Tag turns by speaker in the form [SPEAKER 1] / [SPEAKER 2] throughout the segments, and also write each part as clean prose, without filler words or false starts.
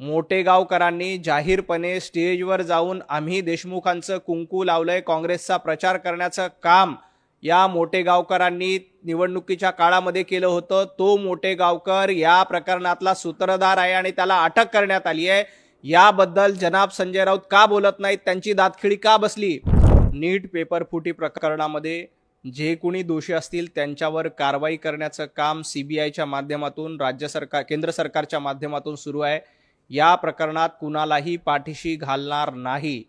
[SPEAKER 1] मोटेगावकरांनी जाहीरपणे स्टेजवर जाऊन आम्ही देशमुखांचं कुंकू लावलंय, काँग्रेसचा प्रचार करण्याचं काम या मोटेगावकरांनी निवडणुकीच्या काळामध्ये केलं होतं। तो मोटेगावकर या प्रकरणातला सूत्रधार आहे आणि त्याला अटक करण्यात आली आहे। याबद्दल जनाब संजय राऊत का बोलत नाहीत, त्यांची दातखिळी का बसली? नीट पेपर फुटी प्रकरणामध्ये जे कोणी दोषी असतील त्यांच्यावर कारवाई करण्याचं काम सीबीआयच्या माध्यमातून राज्य सरकार केंद्र सरकारच्या माध्यमातून सुरू आहे। या प्रकरणात कुणालाही पाठीशी घालणार नाही।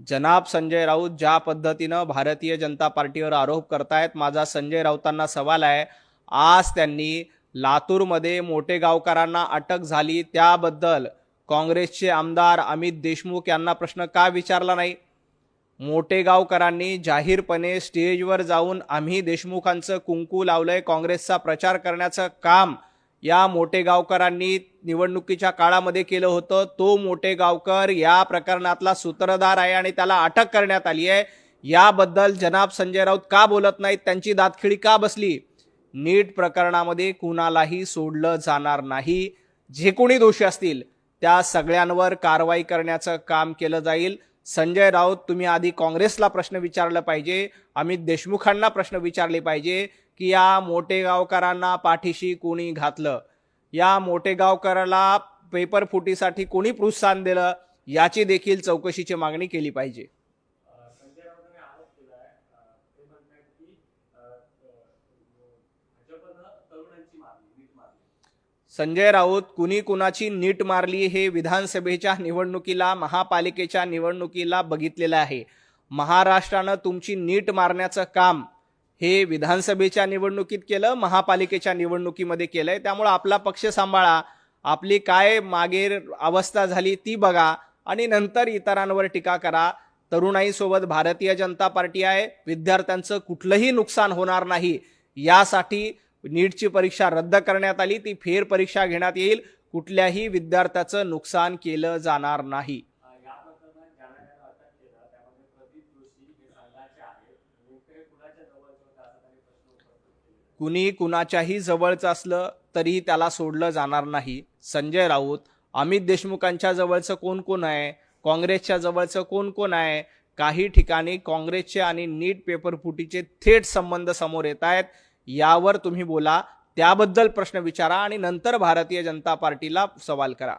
[SPEAKER 1] जनाब संजय राऊत ज्या पद्धतीनं भारतीय जनता पार्टीवर आरोप करतायत, माझा संजय राऊतांना सवाल आहे, आज त्यांनी लातूरमध्ये मोटेगावकरांना अटक झाली त्याबद्दल काँग्रेसचे आमदार अमित देशमुख यांना प्रश्न का विचारला नाही? मोटेगावकरांनी जाहीरपणे स्टेजवर जाऊन आम्ही देशमुखांचं कुंकू लावलंय, काँग्रेसचा प्रचार करण्याचं काम या मोटेगावकरांनी निवडणुकीच्या काळामध्ये केलं होतं। तो मोटेगावकर या प्रकरणातला सूत्रधार आहे आणि त्याला अटक करण्यात आली आहे। याबद्दल जनाब संजय राऊत का बोलत नाहीत, त्यांची दातखिळी का बसली? नीट प्रकरणामध्ये कुणालाही सोडलं जाणार नाही। जे कोणी दोषी असतील त्या सगळ्यांवर कारवाई करण्याचं काम केलं जाईल। संजय राऊत, तुम्ही आधी काँग्रेसला प्रश्न विचारला पाहिजे, अमित देशमुखांना प्रश्न विचारले पाहिजे की या मोटेगावकरांना पाठीशी कोणी घातलं, या मोटेगावकराला पेपर फुटीसाठी कोणी प्रोत्साहन दिलं, याची देखील चौकशीची मागणी केली पाहिजे। संजय राऊत, कुणी कुणाची नीट मारली हे विधानसभेच्या निवडणुकीला, महापालिकेच्या निवडणुकीला बघितलेलं आहे। महाराष्ट्रानं तुमची नीट मारण्याचं काम हे विधानसभेच्या निवडणुकीत केलं, महापालिकेच्या निवडणुकीमध्ये केलंय। त्यामुळे आपला पक्ष सांभाळा, आपली काय मागे अवस्था झाली ती बघा आणि नंतर इतरांवर टीका करा। तरुणाईसोबत भारतीय जनता पार्टी आहे, विद्यार्थ्यांचं कुठलंही नुकसान होणार नाही यासाठी नीटची परीक्षा रद्द करण्यात आली, ती फेर परीक्षा घेण्यात येईल, कुठल्याही विद्यार्थ्याचं नुकसान केलं जाणार नाही। कुणी कुणाच्याही जवळचं असलं तरी त्याला सोडलं जाणार नाही। संजय राऊत, अमित देशमुखांच्या जवळचं कोण कोण आहे, काँग्रेसच्या जवळचं कोण कोण आहे? काही ठिकाणी काँग्रेसचे आणि नीट पेपर फुटीचे थेट संबंध समोर येत आहेत। यावर तुम्ही बोला, त्याबद्दल प्रश्न विचारा आणि नंतर भारतीय जनता पार्टीला सवाल करा।